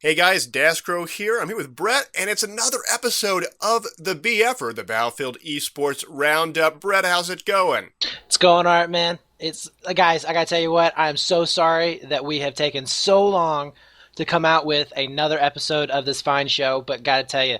Hey guys, Dascro here. I'm here with Brett, and it's another episode of the BF, or the Battlefield Esports Roundup. Brett, how's it going? It's going all right, man. It's guys, I gotta tell you what, I am so sorry that we have taken so long to come out with another episode of this fine show, but gotta tell you,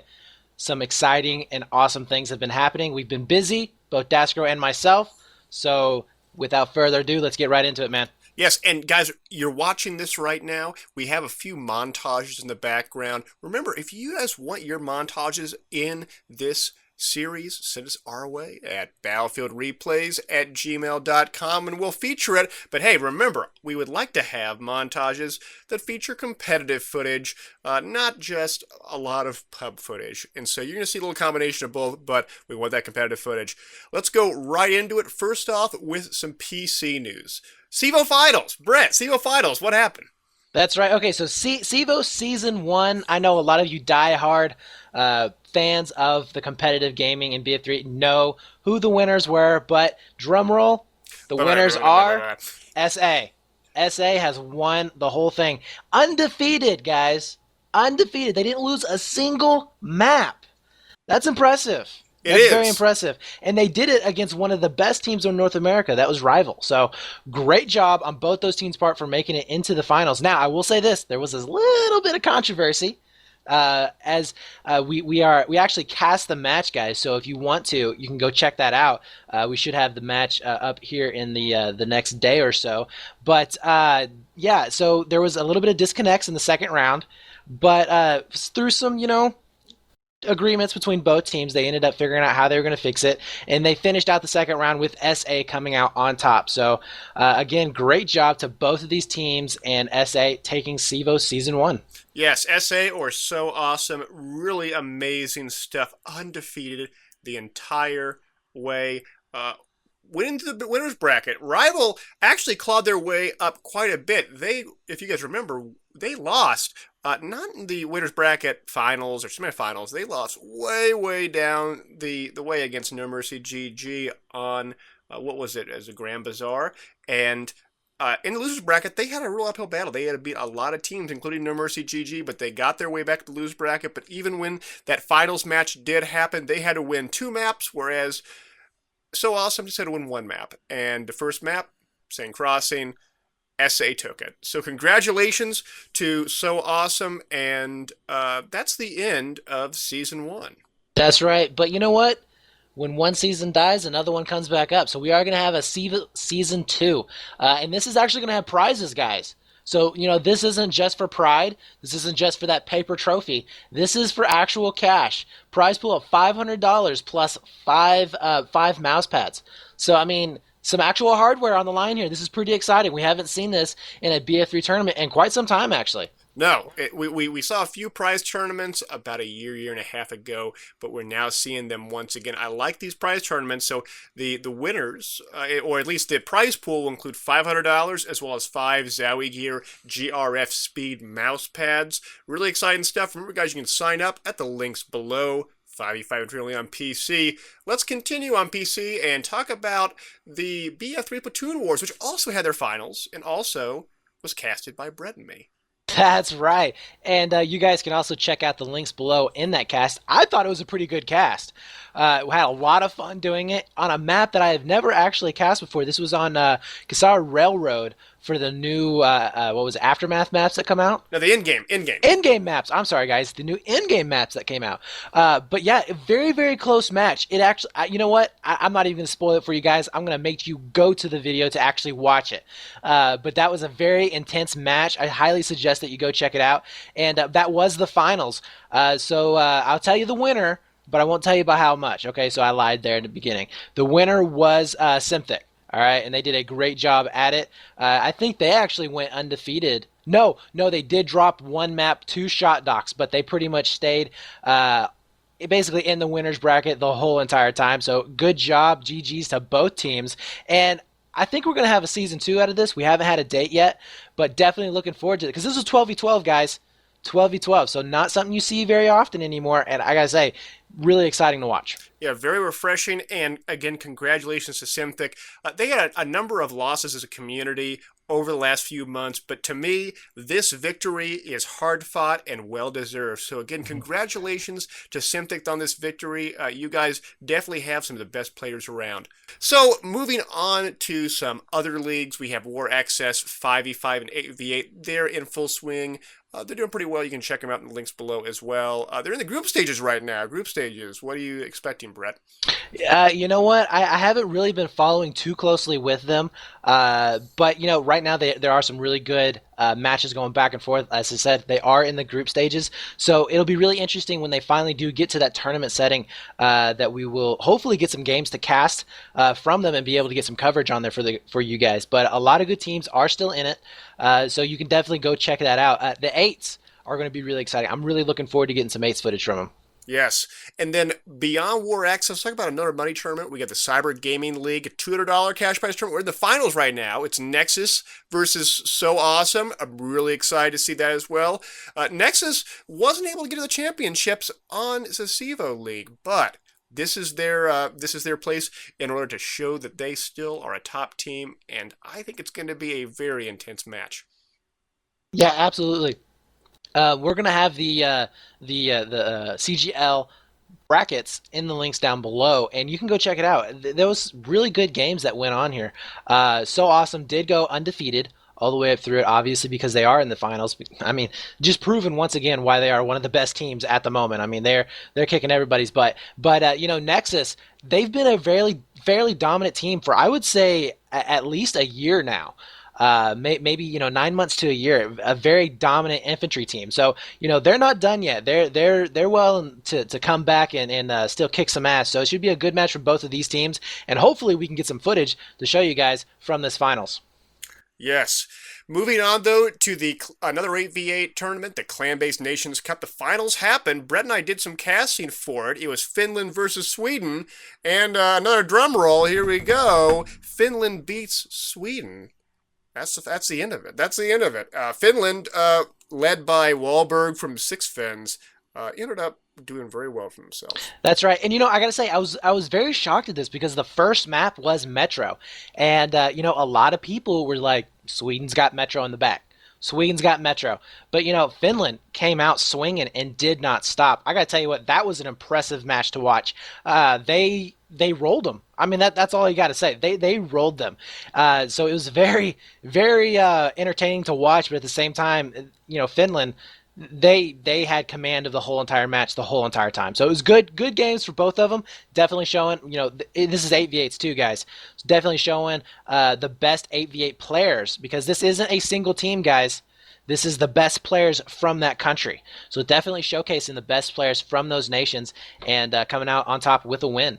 some exciting and awesome things have been happening. We've been busy, both Dascro and myself. So without further ado, let's get right into it, man. Yes, and guys, you're watching this right now. We have a few montages in the background. Remember, if you guys want your montages in this series, send us our way at battlefieldreplays@gmail.com and we'll feature it. But hey, remember, we would like to have montages that feature competitive footage, not just a lot of pub footage. And so you're going to see a little combination of both, but we want that competitive footage. Let's go right into it. First off, with some PC news. Cevo Finals. Brett, Cevo Finals, what happened? That's right. Okay, so Cevo Season 1, I know a lot of you die-hard fans of the competitive gaming in BF3 know who the winners were, but drumroll, the winners are SA. SA has won the whole thing. Undefeated, guys. Undefeated. They didn't lose a single map. That's impressive. That's very impressive. And they did it against one of the best teams in North America. That was Rival. So great job on both those teams' part for making it into the finals. Now, I will say this. There was a little bit of controversy as we actually cast the match, guys. So if you want to, you can go check that out. We should have the match up here in the next day or so. But yeah, so there was a little bit of disconnects in the second round. But through some, agreements between both teams, they ended up figuring out how they were going to fix it, and they finished out the second round with SA coming out on top. So again, great job to both of these teams, and SA taking Cevo Season 1. Yes, SA or SoAwesome, really amazing stuff. Undefeated the entire way. Went into the winners bracket. Rival actually clawed their way up quite a bit. They, if you guys remember, they lost. Not in the winners bracket finals or semifinals. They lost way down the way against No Mercy GG on what was it, as a Grand Bazaar. And in the losers bracket, they had a real uphill battle. They had to beat a lot of teams, including No Mercy GG, but they got their way back to the losers bracket. But even when that finals match did happen, they had to win 2 maps, whereas SoAwesome just had to win 1 map. And the first map, St. Crossing, SA took it. So congratulations to SoAwesome, and that's the end of Season 1. That's right. But you know what? When one season dies, another one comes back up. So we are going to have a Season 2. And this is actually going to have prizes, guys. So, this isn't just for pride. This isn't just for that paper trophy. This is for actual cash. Prize pool of $500 plus five mouse pads. So, I mean, some actual hardware on the line here. This is pretty exciting. We haven't seen this in a BF3 tournament in quite some time, actually. No, we saw a few prize tournaments about a year and a half ago, but we're now seeing them once again. I like these prize tournaments. So the winners, or at least the prize pool, will include $500 as well as 5 ZOWIE gear GRF speed mouse pads. Really exciting stuff. Remember, guys, you can sign up at the links below. 5v5 only on PC. Let's continue on PC and talk about the BF3 Platoon Wars, which also had their finals and also was casted by Brett and me. That's right. And you guys can also check out the links below in that cast. I thought it was a pretty good cast. We had a lot of fun doing it on a map that I have never actually cast before. This was on Kasar Railroad for the new, what was it, Aftermath maps that come out? No, the in-game. In-game maps. I'm sorry, guys. The new in-game maps that came out. But yeah, a very, very close match. It actually, you know what? I'm not even going to spoil it for you guys. I'm going to make you go to the video to actually watch it. But that was a very intense match. I highly suggest that you go check it out. And that was the finals. So I'll tell you the winner, but I won't tell you by how much. Okay, so I lied there in the beginning. The winner was Symthic. All right, and they did a great job at it. I think they actually went undefeated. No, they did drop 1 map, 2 shot docks, but they pretty much stayed basically in the winner's bracket the whole entire time. So good job, GG's to both teams. And I think we're going to have a Season 2 out of this. We haven't had a date yet, but definitely looking forward to it because this is 12v12, guys. 12v12, so not something you see very often anymore, and I gotta say, really exciting to watch. Yeah, very refreshing, and again, congratulations to Symthic. They had a number of losses as a community over the last few months, but to me, this victory is hard fought and well deserved. So again, congratulations to Symthic on this victory. You guys definitely have some of the best players around. So moving on to some other leagues, we have War Access 5v5 and 8v8. They're in full swing. They're doing pretty well. You can check them out in the links below as well. They're in the group stages right now. Group stages. What are you expecting, Brett? You know what? I haven't really been following too closely with them, but right now there are some really good matches going back and forth. As I said, they are in the group stages, so it'll be really interesting when they finally do get to that tournament setting. That we will hopefully get some games to cast from them and be able to get some coverage on there for you guys. But a lot of good teams are still in it, so you can definitely go check that out. The eights are going to be really exciting. I'm really looking forward to getting some eights footage from them. Yes. And then beyond War Access, let's talk about another money tournament. We got the Cyber Gaming League, a $200 cash prize tournament. We're in the finals right now. It's Nexus versus SoAwesome. I'm really excited to see that as well. Nexus wasn't able to get to the championships on the Cevo League, but this is their place in order to show that they still are a top team, and I think it's going to be a very intense match. Yeah, absolutely. We're gonna have the CGL brackets in the links down below, and you can go check it out. There was really good games that went on here. SoAwesome did go undefeated all the way up through it, obviously because they are in the finals. I mean, just proving once again why they are one of the best teams at the moment. I mean, they're kicking everybody's butt. But Nexus, they've been a fairly dominant team for, I would say, at least a year now. Maybe 9 months to a year, a very dominant infantry team. So they're not done yet. They're well to come back and still kick some ass. So it should be a good match for both of these teams, and hopefully we can get some footage to show you guys from this finals. Yes. Moving on, though, to another 8v8 tournament, the Clanbase Nations Cup. The finals happened. Brett and I did some casting for it. It was Finland versus Sweden. And another drum roll. Here we go. Finland beats Sweden. That's the end of it. That's the end of it. Finland, led by Wahlberg from Six Fins, ended up doing very well for themselves. That's right. And I gotta say, I was very shocked at this because the first map was Metro, and a lot of people were like, Sweden's got Metro in the back. Sweden's got Metro. But, Finland came out swinging and did not stop. I got to tell you what, that was an impressive match to watch. They rolled them. I mean, that's all you got to say. They rolled them. So it was very, very entertaining to watch. But at the same time, Finland, they had command of the whole entire match the whole entire time. So it was good games for both of them. Definitely showing, this is 8v8s too, guys. It's definitely showing the best 8v8 players, because this isn't a single team, guys. This is the best players from that country. So definitely showcasing the best players from those nations and coming out on top with a win.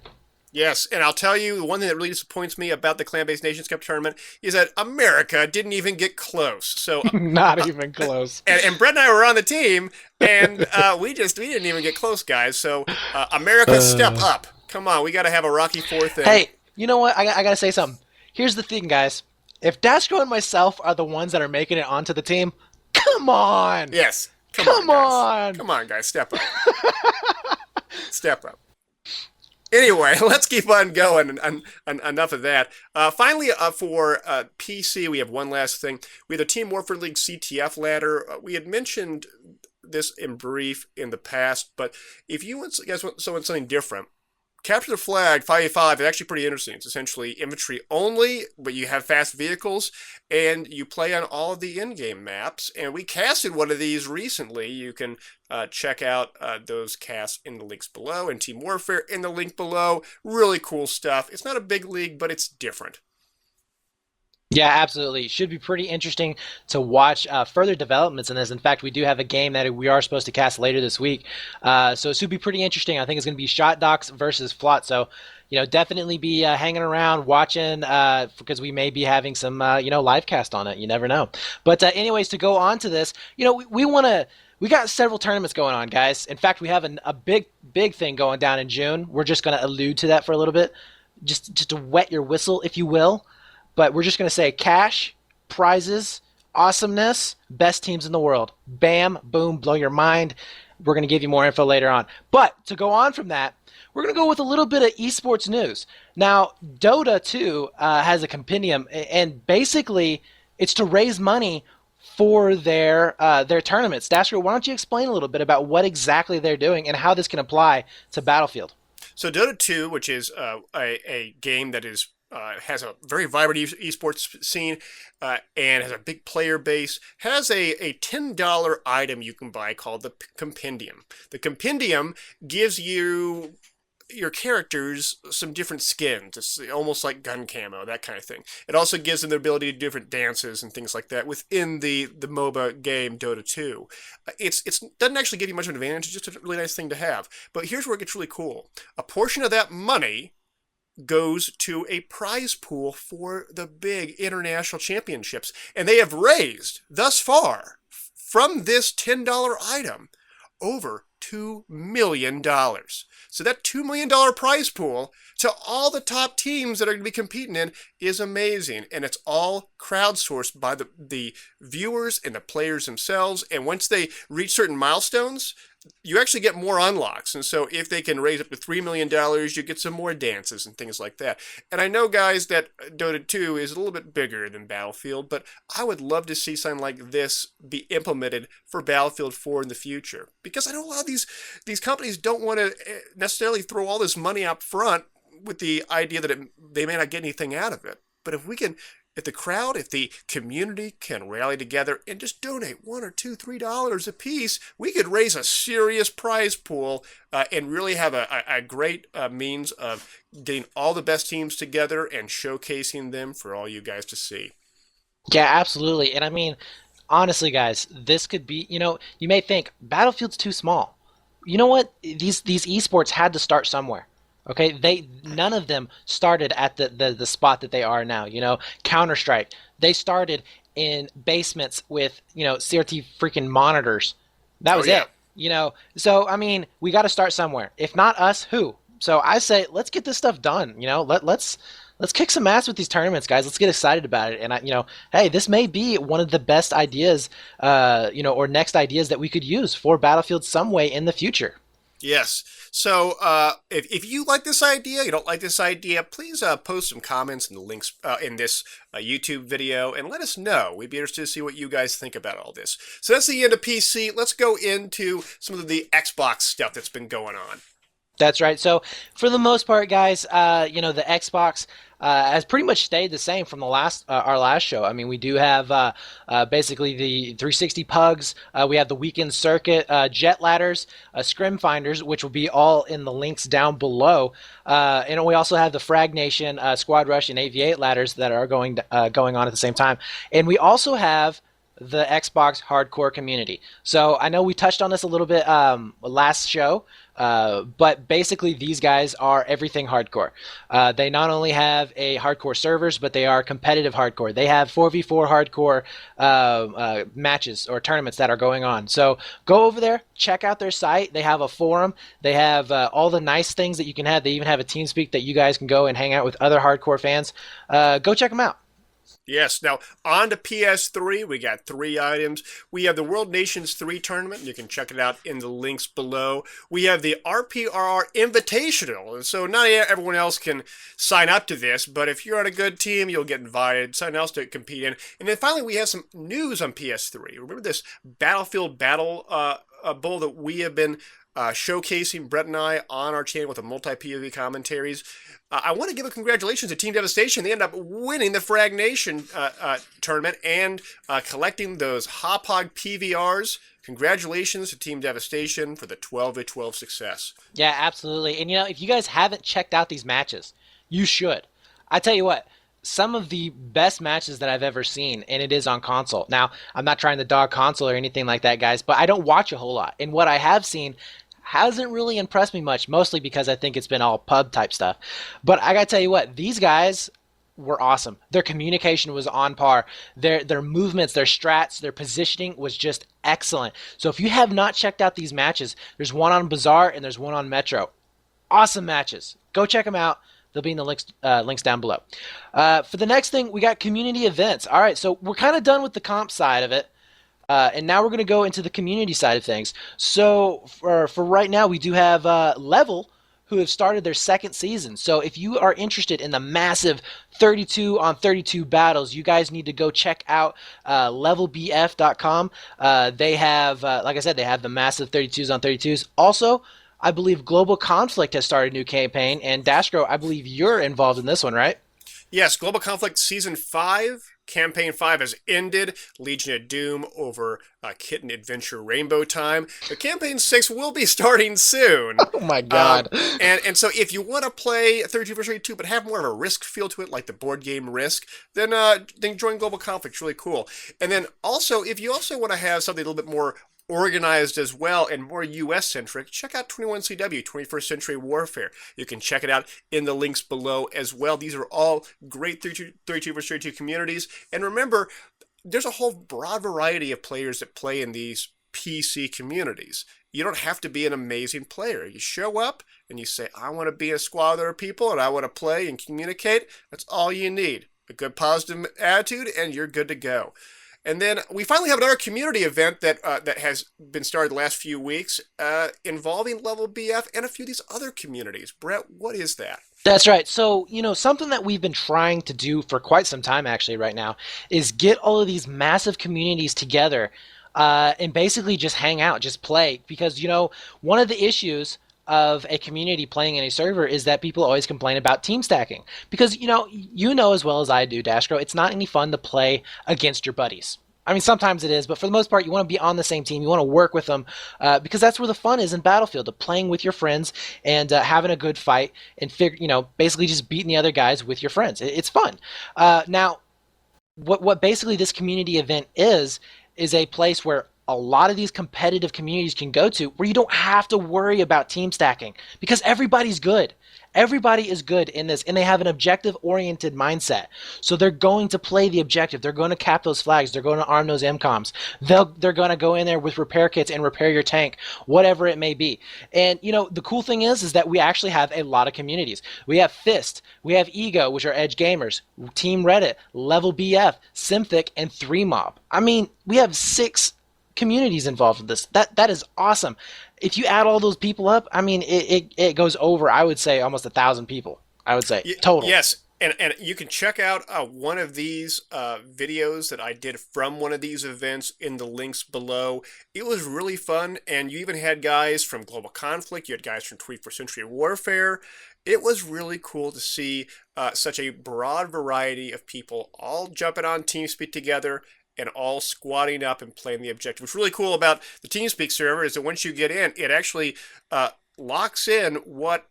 Yes, and I'll tell you, the one thing that really disappoints me about the Clanbase Nations Cup tournament is that America didn't even get close. So not even close. And Brett and I were on the team, and we didn't even get close, guys. So America, step up. Come on, we got to have a Rocky IV thing. Hey, you know what? I got to say something. Here's the thing, guys. If Dashko and myself are the ones that are making it onto the team, come on. Yes. Come on. Come on, guys. Step up. Step up. Anyway, let's keep on going. And enough of that. Finally, for PC, we have one last thing. We have the Team Warfare League CTF ladder. We had mentioned this in brief in the past, but if you guys want something different, Capture the Flag 5v5 is actually pretty interesting. It's essentially infantry only, but you have fast vehicles, and you play on all of the in-game maps. And we casted one of these recently. You can check out those casts in the links below, and Team Warfare in the link below. Really cool stuff. It's not a big league, but it's different. Yeah, absolutely. Should be pretty interesting to watch further developments in this. In fact, we do have a game that we are supposed to cast later this week. So it should be pretty interesting. I think it's going to be Shot Docs versus Flot. So, definitely be hanging around watching because we may be having some, live cast on it. You never know. But anyways, to go on to this, we got several tournaments going on, guys. In fact, we have a big thing going down in June. We're just going to allude to that for a little bit, just to wet your whistle, if you will. But we're just going to say cash, prizes, awesomeness, best teams in the world. Bam, boom, blow your mind. We're going to give you more info later on. But to go on from that, we're going to go with a little bit of esports news. Now, Dota 2 has a compendium, and basically It's to raise money for their tournaments. Dashker, why don't you explain a little bit about what exactly they're doing and how this can apply to Battlefield? So Dota 2, which is a game that is has a very vibrant esports scene and has a big player base, has a $10 item you can buy called the Compendium. The Compendium gives you your characters some different skins. It's almost like gun camo, that kind of thing. It also gives them the ability to do different dances and things like that within the MOBA game Dota 2. It's doesn't actually give you much of an advantage. It's just a really nice thing to have. But here's where it gets really cool. A portion of that money goes to a prize pool for the big international championships. And they have raised, thus far, from this $10 item, over $2 million. So that $2 million prize pool to all the top teams that are going to be competing in is amazing. And it's all crowdsourced by the viewers and the players themselves. And once they reach certain milestones, you actually get more unlocks. And so if they can raise up to $3 million, you get some more dances and things like that. And I know, guys, that Dota 2 is a little bit bigger than Battlefield, but I would love to see something like this be implemented for Battlefield 4 in the future. Because I know a lot of these companies don't want to necessarily throw all this money up front with the idea that they may not get anything out of it. But if the crowd, if the community can rally together and just donate $1 or $2, $3 a piece, we could raise a serious prize pool and really have a great means of getting all the best teams together and showcasing them for all you guys to see. Yeah, absolutely. And I mean, honestly, guys, this could be, you may think Battlefield's too small. You know what? These esports had to start somewhere. Okay, none of them started at the spot that they are now. Counter-Strike, they started in basements with CRT freaking monitors. That was Yeah. it. So I mean, we got to start somewhere. If not us, who? So I say let's get this stuff done. Let's kick some ass with these tournaments, guys. Let's get excited about it. And hey, this may be one of the best ideas, or next ideas that we could use for Battlefield some way in the future. Yes. So if you like this idea, you don't like this idea, please post some comments in the links in this YouTube video and let us know. We'd be interested to see what you guys think about all this. So that's the end of PC. Let's go into some of the Xbox stuff that's been going on. That's right. So for the most part, guys, the Xbox has pretty much stayed the same from the our last show. I mean, we do have basically the 360 pugs. We have the weekend circuit, jet ladders, scrim finders, which will be all in the links down below. And we also have the Frag Nation, Squad Rush, and AV8 ladders that are going on at the same time. And we also have the Xbox hardcore community. So I know we touched on this a little bit last show, but basically these guys are everything hardcore. They not only have a hardcore servers, but they are competitive hardcore. They have 4v4 hardcore matches or tournaments that are going on. So go over there, check out their site. They have a forum. They have all the nice things that you can have. They even have a TeamSpeak that you guys can go and hang out with other hardcore fans. Go check them out. Yes. Now, on to PS3, we got 3 items. We have the World Nations 3 tournament. You can check it out in the links below. We have the RPRR Invitational. And so not everyone else can sign up to this, but if you're on a good team, you'll get invited. Someone else to compete in. And then finally, we have some news on PS3. Remember this Battlefield Battle Bowl that we have been showcasing, Brett and I, on our channel with the multi-POV commentaries. I want to give a congratulations to Team Devastation. They ended up winning the Frag Nation tournament and collecting those Hopog PVRs. Congratulations to Team Devastation for the 12v12 success. Yeah, absolutely. And if you guys haven't checked out these matches, you should. I tell you what, some of the best matches that I've ever seen, and it is on console. Now, I'm not trying to dog console or anything like that, guys, but I don't watch a whole lot. And what I have seen hasn't really impressed me much, mostly because I think it's been all pub type stuff. But I gotta tell you what, these guys were awesome. Their communication was on par. Their movements, their strats, their positioning was just excellent. So if you have not checked out these matches, there's one on Bazaar and there's one on Metro. Awesome matches. Go check them out. They'll be in the links down below. For the next thing, we got community events. All right, so we're kind of done with the comp side of it. And now we're going to go into the community side of things. So for right now, we do have Level, who have started their second season. So if you are interested in the massive 32 on 32 battles, you guys need to go check out levelbf.com. They have, like I said, they have the massive 32s on 32s. Also, I believe Global Conflict has started a new campaign, and Dashko, I believe you're involved in this one, right? Yes, Global Conflict Season 5, Campaign 5 has ended. Legion of Doom over Kitten Adventure Rainbow Time. But Campaign 6 will be starting soon. Oh my god. And so if you want to play 32 vs. 32 but have more of a Risk feel to it, like the board game Risk, then join Global Conflict. It's really cool. And then also, if you also want to have something a little bit more organized as well and more US centric, check out 21CW, 21st Century Warfare. You can check it out in the links below as well. These are all great 32 vs. 32 communities. And remember, there's a whole broad variety of players that play in these PC communities. You don't have to be an amazing player. You show up and you say, I want to be a squad of other people and I want to play and communicate. That's all you need. A good positive attitude and you're good to go. And then we finally have another community event that has been started the last few weeks involving LevelBF and a few of these other communities. Brett, what is that? That's right. So, something that we've been trying to do for quite some time actually right now is get all of these massive communities together and basically just hang out, just play. Because, one of the issues of a community playing in a server is that people always complain about team stacking. Because, you know as well as I do, Dashko, it's not any fun to play against your buddies. I mean, sometimes it is, but for the most part, you want to be on the same team. You want to work with them because that's where the fun is in Battlefield, of playing with your friends and having a good fight and basically just beating the other guys with your friends. It's fun. Now, what basically this community event is a place where a lot of these competitive communities can go to where you don't have to worry about team stacking because everybody's good. Everybody is good in this, and they have an objective-oriented mindset. So they're going to play the objective. They're going to cap those flags. They're going to arm those MCOMs. They're going to go in there with repair kits and repair your tank, whatever it may be. And, the cool thing is that we actually have a lot of communities. We have Fist. We have Ego, which are Edge Gamers, Team Reddit, LevelBF, Symthic, and 3Mob. I mean, we have 6 communities involved in this. That is awesome. If you add all those people up, I mean, it goes over, I would say, almost 1,000 people, I would say, total. Yes, and you can check out one of these videos that I did from one of these events in the links below. It was really fun, and you even had guys from Global Conflict, you had guys from 21st Century Warfare. It was really cool to see such a broad variety of people all jumping on TeamSpeak together and all squatting up and playing the objective. What's really cool about the TeamSpeak server is that once you get in, it actually locks in what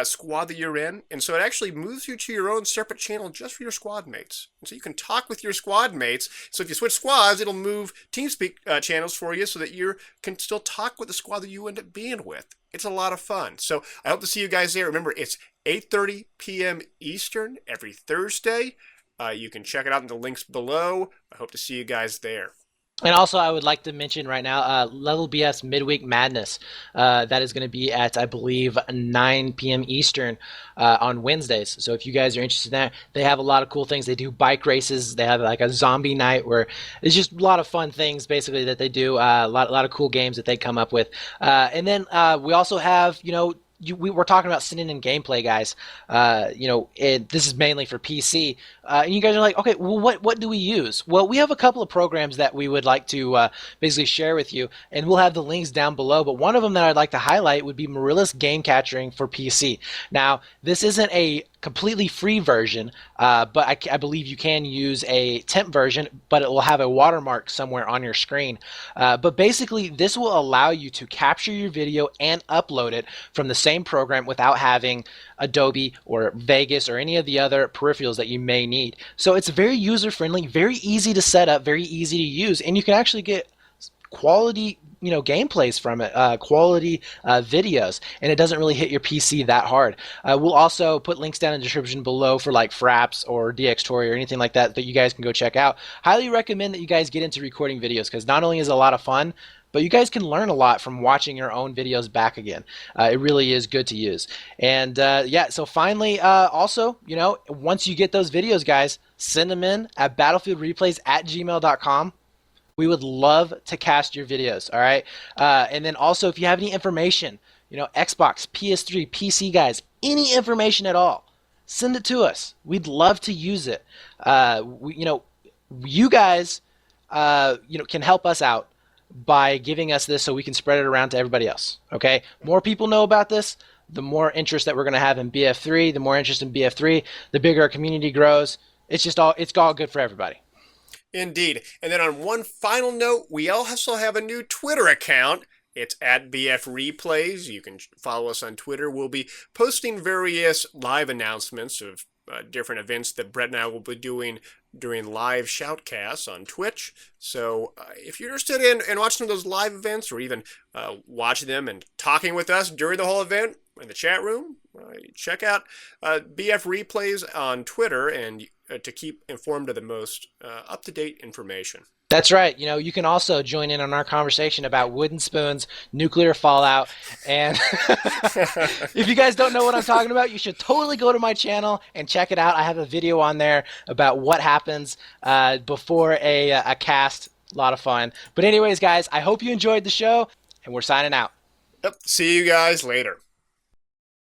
squad that you're in, and so it actually moves you to your own separate channel just for your squad mates. And so you can talk with your squad mates. So if you switch squads, it'll move TeamSpeak channels for you so that you can still talk with the squad that you end up being with. It's a lot of fun. So I hope to see you guys there. Remember, it's 8:30 p.m. Eastern every Thursday. You can check it out in the links below. I hope to see you guys there. And also, I would like to mention right now, LevelBF's Midweek Madness. That is going to be at, I believe, 9 p.m. Eastern on Wednesdays. So if you guys are interested in that, they have a lot of cool things. They do bike races. They have like a zombie night where it's just a lot of fun things, basically, that they do. A lot of cool games that they come up with. And then we also have, we're talking about sending in gameplay, guys. This is mainly for PC. And you guys are like, okay, well, what do we use? Well, we have a couple of programs that we would like to basically share with you, and we'll have the links down below. But one of them that I'd like to highlight would be Marilla's Game Capturing for PC. Now, this isn't a completely free version, but I believe you can use a temp version, but it will have a watermark somewhere on your screen. But basically, this will allow you to capture your video and upload it from the same program without having Adobe or Vegas or any of the other peripherals that you may need. So it's very user-friendly, very easy to set up, very easy to use, and you can actually get quality gameplays from it, quality videos, and it doesn't really hit your PC that hard. We'll also put links down in the description below for like Fraps or DxTory or anything like that you guys can go check out. Highly recommend that you guys get into recording videos because not only is it a lot of fun, but you guys can learn a lot from watching your own videos back again. It really is good to use. And so finally, also, once you get those videos, guys, send them in at battlefieldreplays@gmail.com. We would love to cast your videos, all right? And then also, if you have any information, Xbox, PS3, PC guys, any information at all, send it to us. We'd love to use it. You guys, can help us out by giving us this so we can spread it around to everybody else. Okay, more people know about this, the more interest that we're going to have in BF3. The more interest in BF3, the bigger our community grows. It's all good for everybody. Indeed. And then on one final note, we also have a new Twitter account. It's at BF Replays. You can follow us on Twitter. We'll be posting various live announcements of different events that Brett and I will be doing during live shoutcasts on Twitch. So if you're interested in watching those live events, or even watching them and talking with us during the whole event in the chat room, check out BF Replays on Twitter and to keep informed of the most up-to-date information. That's right. You can also join in on our conversation about wooden spoons, nuclear fallout, and if you guys don't know what I'm talking about, you should totally go to my channel and check it out. I have a video on there about what happens before a cast. A lot of fun. But anyways, guys, I hope you enjoyed the show, and we're signing out. Yep. See you guys later.